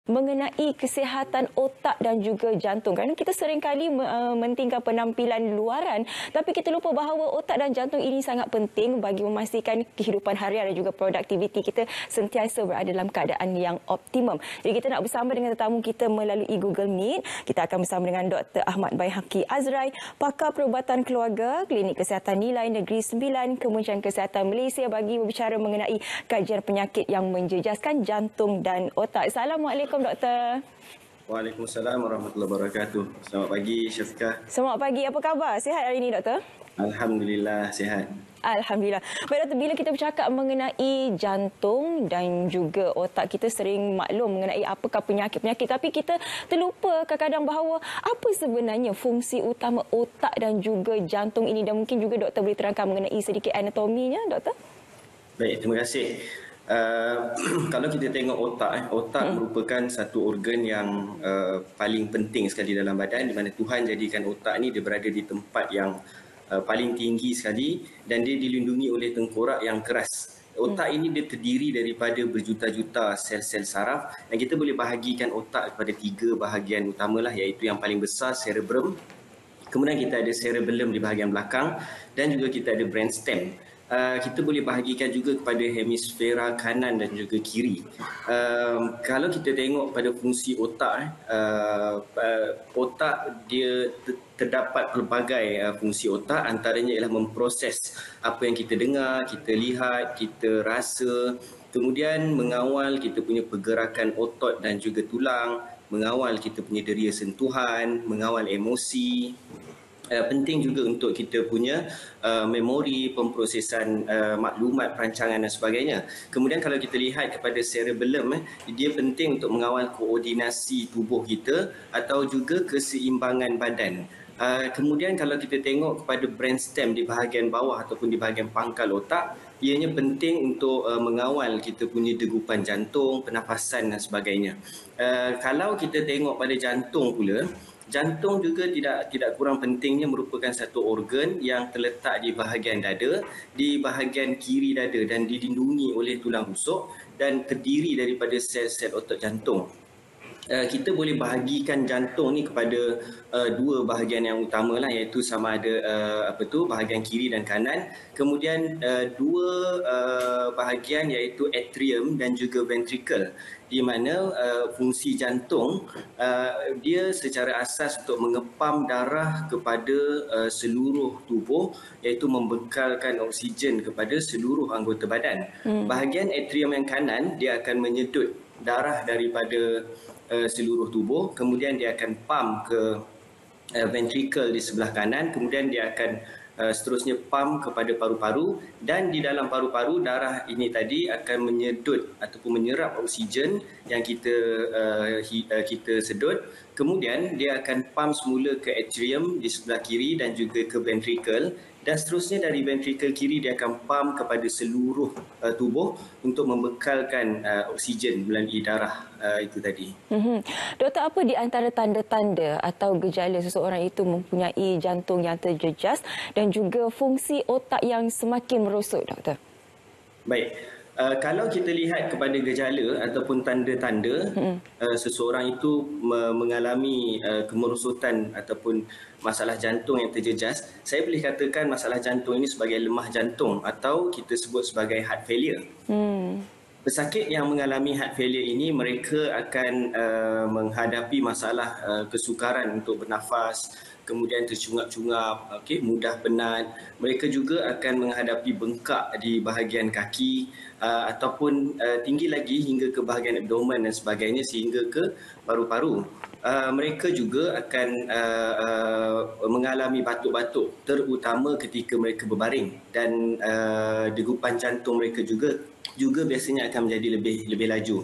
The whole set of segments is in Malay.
mengenai kesihatan otak dan juga jantung. Kerana kita seringkali mementingkan penampilan luaran, tapi kita lupa bahawa otak dan jantung ini sangat penting bagi memastikan kehidupan harian dan juga produktiviti kita sentiasa berada dalam keadaan yang optimum. Jadi kita nak bersama dengan tetamu kita melalui Google Meet. Kita akan bersama dengan Dr. Ahmad Baihaqi Azrai, pakar perubatan keluarga, Klinik Kesihatan Nilai Negeri 9, Kementerian Kesihatan Malaysia, bagi berbicara mengenai kajian penyakit yang menjejaskan jantung dan otak. Assalamualaikum, Doktor. Waalaikumsalam warahmatullahi wabarakatuh. Selamat pagi, Syafiqah. Selamat pagi. Apa khabar? Sihat hari ini, Doktor? Alhamdulillah, sihat. Alhamdulillah. Baik, Doktor, bila kita bercakap mengenai jantung dan juga otak, kita sering maklum mengenai apakah penyakit-penyakit, tapi kita terlupa kadang-kadang bahawa apa sebenarnya fungsi utama otak dan juga jantung ini, dan mungkin juga Doktor boleh terangkan mengenai sedikit anatominya, Doktor? Baik, terima kasih. Kalau kita tengok otak merupakan satu organ yang paling penting sekali dalam badan, di mana Tuhan jadikan otak ni dia berada di tempat yang paling tinggi sekali dan dia dilindungi oleh tengkorak yang keras. Otak ini dia terdiri daripada berjuta-juta sel-sel saraf, dan kita boleh bahagikan otak kepada 3 bahagian utamalah, iaitu yang paling besar cerebrum, kemudian kita ada cerebellum di bahagian belakang, dan juga kita ada brainstem. Kita boleh bahagikan juga kepada hemisfera kanan dan juga kiri. Kalau kita tengok pada fungsi otak, otak dia terdapat pelbagai fungsi otak, antaranya ialah memproses apa yang kita dengar, kita lihat, kita rasa, kemudian mengawal kita punya pergerakan otot dan juga tulang, mengawal kita punya deria sentuhan, mengawal emosi. Penting juga untuk kita punya memori, pemprosesan maklumat, perancangan dan sebagainya. Kemudian kalau kita lihat kepada cerebellum, dia penting untuk mengawal koordinasi tubuh kita atau juga keseimbangan badan. Kemudian kalau kita tengok kepada brainstem di bahagian bawah ataupun di bahagian pangkal otak, ianya penting untuk mengawal kita punya degupan jantung, pernafasan dan sebagainya. Kalau kita tengok pada jantung pula, jantung juga tidak kurang pentingnya, merupakan satu organ yang terletak di bahagian dada, di bahagian kiri dada, dan dilindungi oleh tulang rusuk dan terdiri daripada sel-sel otot jantung. Kita boleh bahagikan jantung ni kepada 2 bahagian yang utama lah, iaitu sama ada bahagian kiri dan kanan. Kemudian 2 bahagian iaitu atrium dan juga ventricle, di mana fungsi jantung dia secara asas untuk mengepam darah kepada seluruh tubuh, iaitu membekalkan oksigen kepada seluruh anggota badan. Bahagian atrium yang kanan dia akan menyedut darah daripada seluruh tubuh, kemudian dia akan pump ke ventricle di sebelah kanan, kemudian dia akan seterusnya pump kepada paru-paru, dan di dalam paru-paru darah ini tadi akan menyedut ataupun menyerap oksigen yang kita sedut, kemudian dia akan pump semula ke atrium di sebelah kiri dan juga ke ventricle, dan seterusnya dari ventricle kiri dia akan pump kepada seluruh tubuh untuk membekalkan oksigen melalui darah itu tadi. Doktor, apa di antara tanda-tanda atau gejala seseorang itu mempunyai jantung yang terjejas dan juga fungsi otak yang semakin merosot, Doktor? Baik. Kalau kita lihat kepada gejala ataupun tanda-tanda seseorang itu mengalami kemerosotan ataupun masalah jantung yang terjejas, saya boleh katakan masalah jantung ini sebagai lemah jantung atau kita sebut sebagai heart failure. Pesakit yang mengalami heart failure ini, mereka akan menghadapi masalah kesukaran untuk bernafas, kemudian tercungap-cungap, mudah penat. Mereka juga akan menghadapi bengkak di bahagian kaki ataupun tinggi lagi hingga ke bahagian abdomen dan sebagainya sehingga ke paru-paru. Mereka juga akan mengalami batuk-batuk, terutama ketika mereka berbaring, dan degupan jantung mereka juga biasanya akan menjadi lebih laju.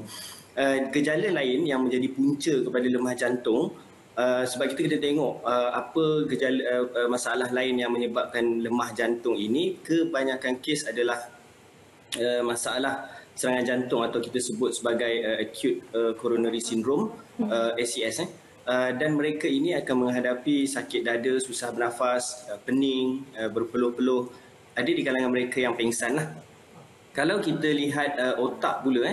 Gejala lain yang menjadi punca kepada lemah jantung, sebab kita tengok apa gejala masalah lain yang menyebabkan lemah jantung ini, kebanyakan kes adalah masalah serangan jantung atau kita sebut sebagai acute coronary syndrome, ACS. Dan mereka ini akan menghadapi sakit dada, susah bernafas, pening, berpeluh-peluh. Ada di kalangan mereka yang pengsan lah. Kalau kita lihat otak pula,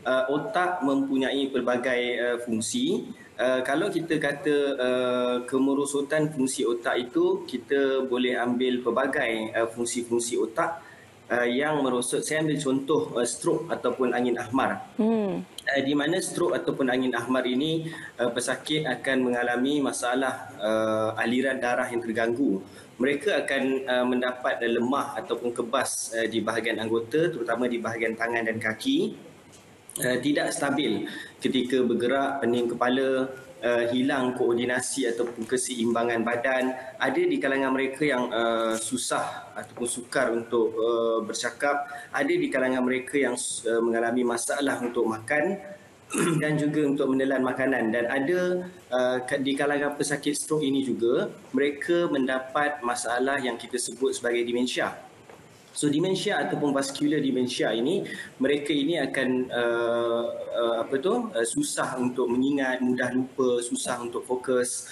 otak mempunyai pelbagai fungsi. Kalau kita kata kemerosotan fungsi otak itu, kita boleh ambil pelbagai fungsi-fungsi otak yang merosot. Saya ambil contoh strok ataupun angin ahmar. Di mana strok ataupun angin ahmar ini pesakit akan mengalami masalah aliran darah yang terganggu. Mereka akan mendapat lemah ataupun kebas di bahagian anggota, terutama di bahagian tangan dan kaki. Tidak stabil ketika bergerak, pening kepala, hilang koordinasi ataupun keseimbangan badan. Ada di kalangan mereka yang susah ataupun sukar untuk bercakap. Ada di kalangan mereka yang mengalami masalah untuk makan dan juga untuk menelan makanan. Dan ada di kalangan pesakit strok ini juga, mereka mendapat masalah yang kita sebut sebagai demensia. So demensia ataupun vascular dementia ini, mereka ini akan susah untuk mengingat, mudah lupa, susah untuk fokus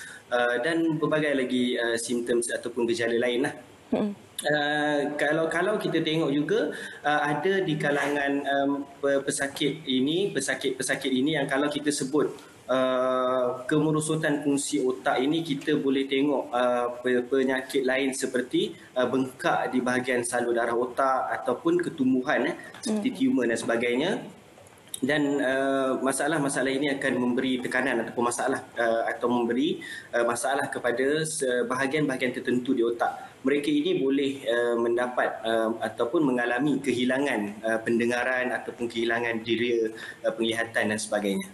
dan berbagai lagi simptom ataupun gejala lain lah. Kalau kita tengok juga ada di kalangan pesakit ini yang kalau kita sebut kemerosotan fungsi otak ini, kita boleh tengok penyakit lain seperti bengkak di bahagian salur darah otak ataupun ketumbuhan seperti tumor dan sebagainya. Dan masalah-masalah ini akan memberi tekanan ataupun masalah atau memberi masalah kepada bahagian-bahagian tertentu di otak. Mereka ini boleh mendapat ataupun mengalami kehilangan pendengaran ataupun kehilangan deria, penglihatan dan sebagainya.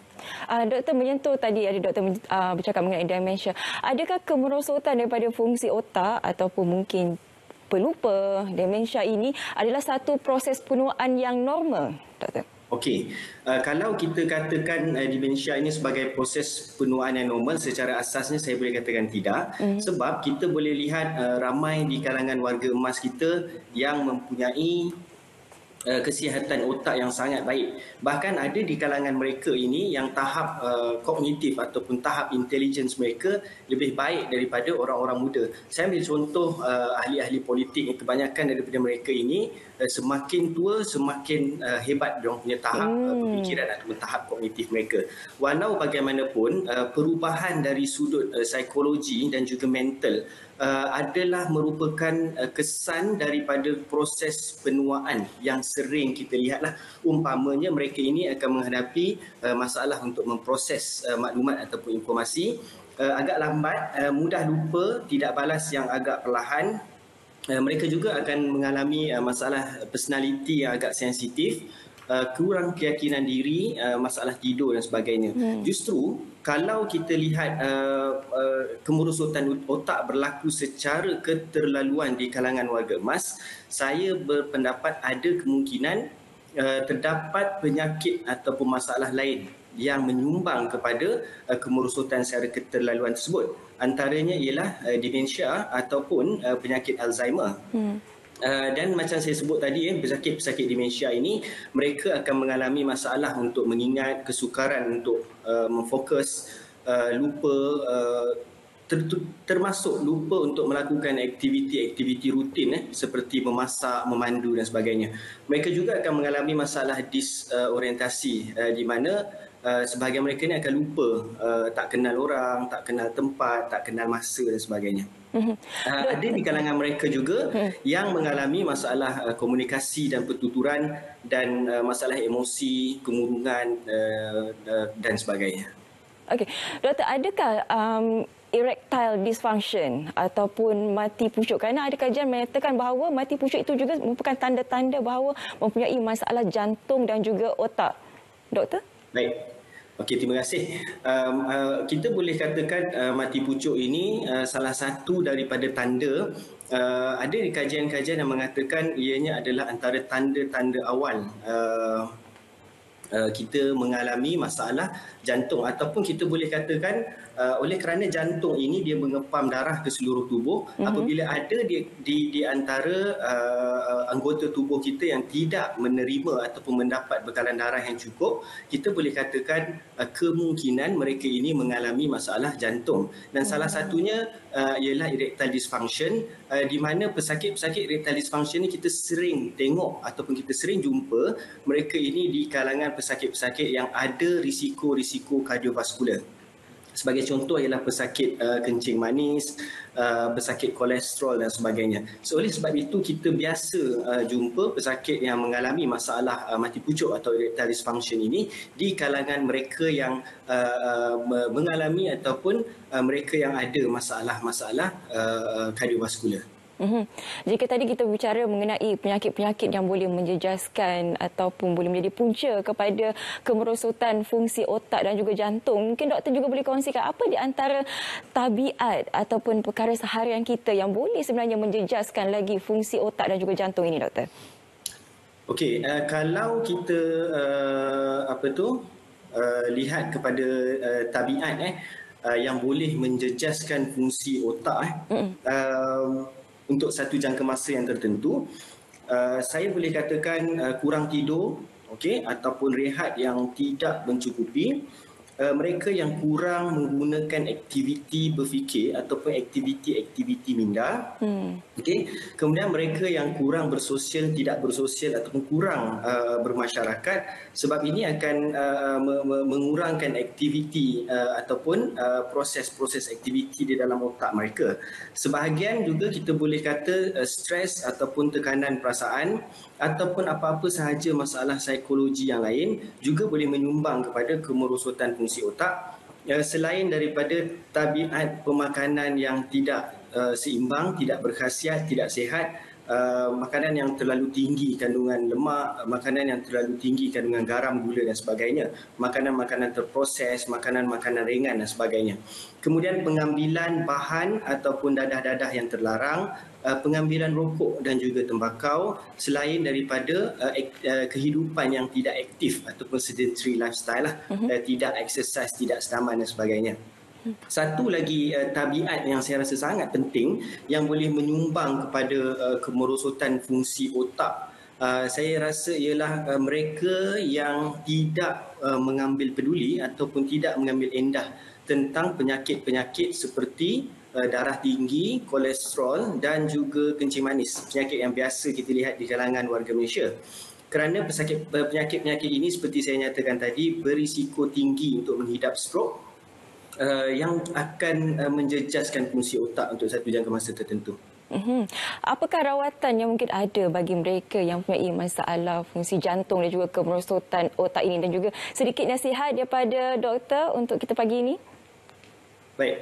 Doktor menyentuh tadi, ada doktor bercakap mengenai demensia. Adakah kemerosotan daripada fungsi otak ataupun mungkin pelupa, demensia ini adalah satu proses penuaan yang normal, doktor? Okey, kalau kita katakan demensia ini sebagai proses penuaan yang normal, secara asasnya saya boleh katakan tidak. Sebab kita boleh lihat ramai di kalangan warga emas kita yang mempunyai kesihatan otak yang sangat baik. Bahkan ada di kalangan mereka ini yang tahap kognitif ataupun tahap intelligence mereka lebih baik daripada orang-orang muda. Saya ambil contoh ahli-ahli politik, kebanyakan daripada mereka ini semakin tua semakin hebat diorang punya tahap pemikiran ataupun tahap kognitif mereka. Walau bagaimanapun perubahan dari sudut psikologi dan juga mental adalah merupakan kesan daripada proses penuaan yang sering kita lihatlah. Umpamanya mereka ini akan menghadapi masalah untuk memproses maklumat ataupun informasi, agak lambat, mudah lupa, tidak balas yang agak perlahan. Mereka juga akan mengalami masalah personality yang agak sensitif, kurang keyakinan diri, masalah tidur dan sebagainya. Justru kalau kita lihat kemerosotan otak berlaku secara keterlaluan di kalangan warga emas, saya berpendapat ada kemungkinan terdapat penyakit ataupun masalah lain yang menyumbang kepada kemerosotan secara keterlaluan tersebut. Antaranya ialah demensia ataupun penyakit Alzheimer. Dan macam saya sebut tadi, pesakit-pesakit demensia ini, mereka akan mengalami masalah untuk mengingat, kesukaran untuk memfokus, lupa, termasuk lupa untuk melakukan aktiviti-aktiviti rutin seperti memasak, memandu dan sebagainya. Mereka juga akan mengalami masalah disorientasi di mana sebahagian mereka ni akan lupa, tak kenal orang, tak kenal tempat, tak kenal masa dan sebagainya. Ada di kalangan mereka juga yang mengalami masalah komunikasi dan pertuturan dan masalah emosi, kemurungan dan sebagainya. Okey, doktor, adakah erectile dysfunction ataupun mati pucuk? Kerana ada kajian menyatakan bahawa mati pucuk itu juga merupakan tanda-tanda bahawa mempunyai masalah jantung dan juga otak. Doktor? Baik. Okey, terima kasih. Kita boleh katakan mati pucuk ini salah satu daripada tanda. Ada kajian-kajian yang mengatakan ianya adalah antara tanda-tanda awal kita mengalami masalah jantung, ataupun kita boleh katakan oleh kerana jantung ini dia mengepam darah ke seluruh tubuh, apabila ada di antara anggota tubuh kita yang tidak menerima ataupun mendapat bekalan darah yang cukup, kita boleh katakan kemungkinan mereka ini mengalami masalah jantung. Dan salah satunya ialah erectile dysfunction, di mana pesakit-pesakit erectile dysfunction ni kita sering tengok ataupun kita sering jumpa mereka ini di kalangan pesakit-pesakit yang ada risiko-risiko kardiovaskular. Sebagai contoh ialah pesakit kencing manis, pesakit kolesterol dan sebagainya. So oleh sebab itu kita biasa jumpa pesakit yang mengalami masalah mati pucuk atau erectile dysfunction ini di kalangan mereka yang mengalami ataupun mereka yang ada masalah-masalah kardiovaskular. Jika tadi kita bicara mengenai penyakit-penyakit yang boleh menjejaskan ataupun boleh menjadi punca kepada kemerosotan fungsi otak dan juga jantung, mungkin doktor juga boleh kongsikan apa di antara tabiat ataupun perkara seharian kita yang boleh sebenarnya menjejaskan lagi fungsi otak dan juga jantung ini, doktor? Okey, kalau kita lihat kepada tabiat yang boleh menjejaskan fungsi otak untuk satu jangka masa yang tertentu, saya boleh katakan kurang tidur, okey, ataupun rehat yang tidak mencukupi, mereka yang kurang menggunakan aktiviti berfikir ataupun aktiviti minda, okey, kemudian mereka yang kurang bersosial, tidak bersosial ataupun kurang bermasyarakat, sebab ini akan mengurangkan aktiviti ataupun proses-proses aktiviti di dalam otak mereka. Sebahagian juga kita boleh kata stres ataupun tekanan perasaan ataupun apa-apa sahaja masalah psikologi yang lain juga boleh menyumbang kepada kemerosotan fungsi otak, selain daripada tabiat pemakanan yang tidak seimbang, tidak berkhasiat, tidak sihat, makanan yang terlalu tinggi kandungan lemak, makanan yang terlalu tinggi kandungan garam, gula dan sebagainya, makanan-makanan terproses, makanan-makanan ringan dan sebagainya. Kemudian pengambilan bahan ataupun dadah-dadah yang terlarang, pengambilan rokok dan juga tembakau, selain daripada kehidupan yang tidak aktif ataupun sedentary lifestyle tidak exercise, tidak senaman dan sebagainya. Satu lagi tabiat yang saya rasa sangat penting yang boleh menyumbang kepada kemerosotan fungsi otak, saya rasa ialah mereka yang tidak mengambil peduli ataupun tidak mengambil endah tentang penyakit-penyakit seperti darah tinggi, kolesterol dan juga kencing manis, penyakit yang biasa kita lihat di kalangan warga Malaysia. Kerana penyakit-penyakit ini seperti saya nyatakan tadi berisiko tinggi untuk menghidap stroke, yang akan menjejaskan fungsi otak untuk satu jangka masa tertentu. Apakah rawatan yang mungkin ada bagi mereka yang mempunyai masalah fungsi jantung dan juga kemerosotan otak ini, dan juga sedikit nasihat daripada doktor untuk kita pagi ini? Baik,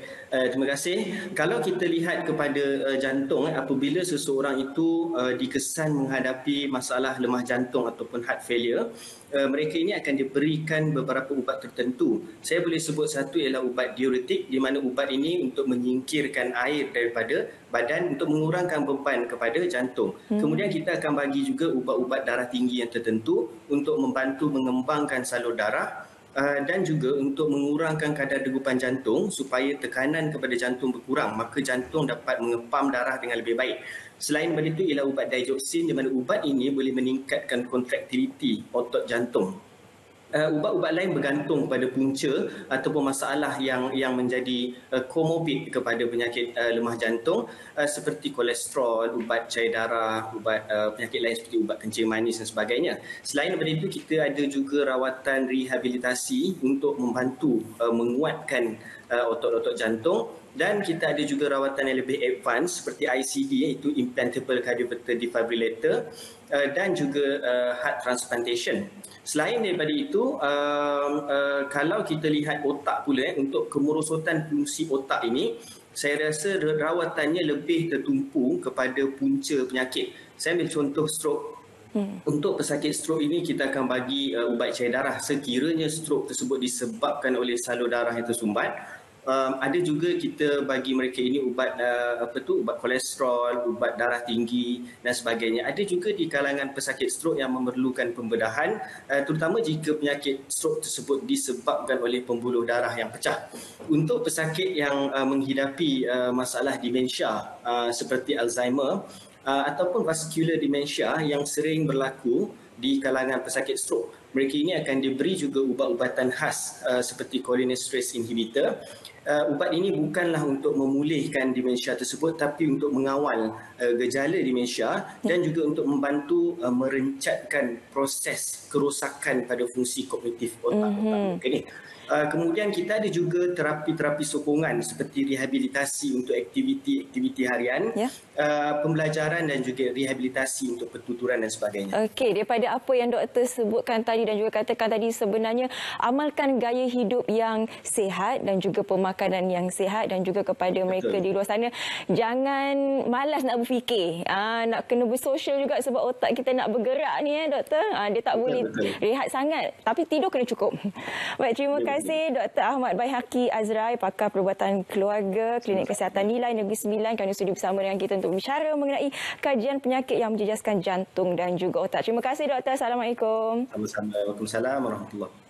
terima kasih. Kalau kita lihat kepada jantung, apabila seseorang itu dikesan menghadapi masalah lemah jantung ataupun heart failure, mereka ini akan diberikan beberapa ubat tertentu. Saya boleh sebut satu ialah ubat diuretik, di mana ubat ini untuk menyingkirkan air daripada badan untuk mengurangkan beban kepada jantung. Kemudian kita akan bagi juga ubat-ubat darah tinggi yang tertentu untuk membantu mengembangkan salur darah, dan juga untuk mengurangkan kadar degupan jantung supaya tekanan kepada jantung berkurang, maka jantung dapat mengepam darah dengan lebih baik. Selain daripada itu ialah ubat digoxin, di mana ubat ini boleh meningkatkan kontraktiliti otot jantung. Ubat-ubat lain bergantung pada punca ataupun masalah yang menjadi komorbid kepada penyakit lemah jantung, seperti kolesterol, ubat cair darah, ubat penyakit lain seperti ubat kencing manis dan sebagainya. Selain daripada itu, kita ada juga rawatan rehabilitasi untuk membantu menguatkan otot-otot jantung, dan kita ada juga rawatan yang lebih advance seperti ICD, iaitu implantable cardioverter defibrillator, dan juga heart transplantation. Selain daripada itu, kalau kita lihat otak pula, untuk kemerosotan fungsi otak ini, saya rasa rawatannya lebih tertumpu kepada punca penyakit. Saya ambil contoh stroke. Untuk pesakit stroke ini, kita akan bagi ubat cair darah sekiranya stroke tersebut disebabkan oleh salur darah yang tersumbat. Ada juga kita bagi mereka ini ubat ubat kolesterol, ubat darah tinggi dan sebagainya. Ada juga di kalangan pesakit stroke yang memerlukan pembedahan, terutama jika penyakit stroke tersebut disebabkan oleh pembuluh darah yang pecah. Untuk pesakit yang menghidapi masalah demensia seperti Alzheimer ataupun vascular dementia yang sering berlaku di kalangan pesakit stroke, mereka ini akan diberi juga ubat-ubatan khas seperti cholinesterase inhibitor. Ubat ini bukanlah untuk memulihkan demensia tersebut, tapi untuk mengawal gejala demensia dan juga untuk membantu merencatkan proses kerosakan pada fungsi kognitif otak-otak mereka ni. Kemudian kita ada juga terapi-terapi sokongan seperti rehabilitasi untuk aktiviti harian, pembelajaran dan juga rehabilitasi untuk pertuturan dan sebagainya. Okey, daripada apa yang doktor sebutkan tadi dan juga katakan tadi, sebenarnya amalkan gaya hidup yang sihat dan juga pemakanan yang sihat, dan juga kepada mereka di luar sana, jangan malas nak berfikir. Nak kena bersosial juga sebab otak kita nak bergerak ni doktor. Dia tak boleh rehat sangat, tapi tidur kena cukup. Baik, terima kasih Dr. Ahmad Baihaqi Azrai, pakar perubatan keluarga, Klinik Kesihatan Nilai Negeri Sembilan, kerana sudi bersama dengan kita untuk bicara mengenai kajian penyakit yang menjejaskan jantung dan juga otak. Terima kasih doktor. Assalamualaikum. Sama-sama. Waalaikumsalam warahmatullahi wabarakatuh.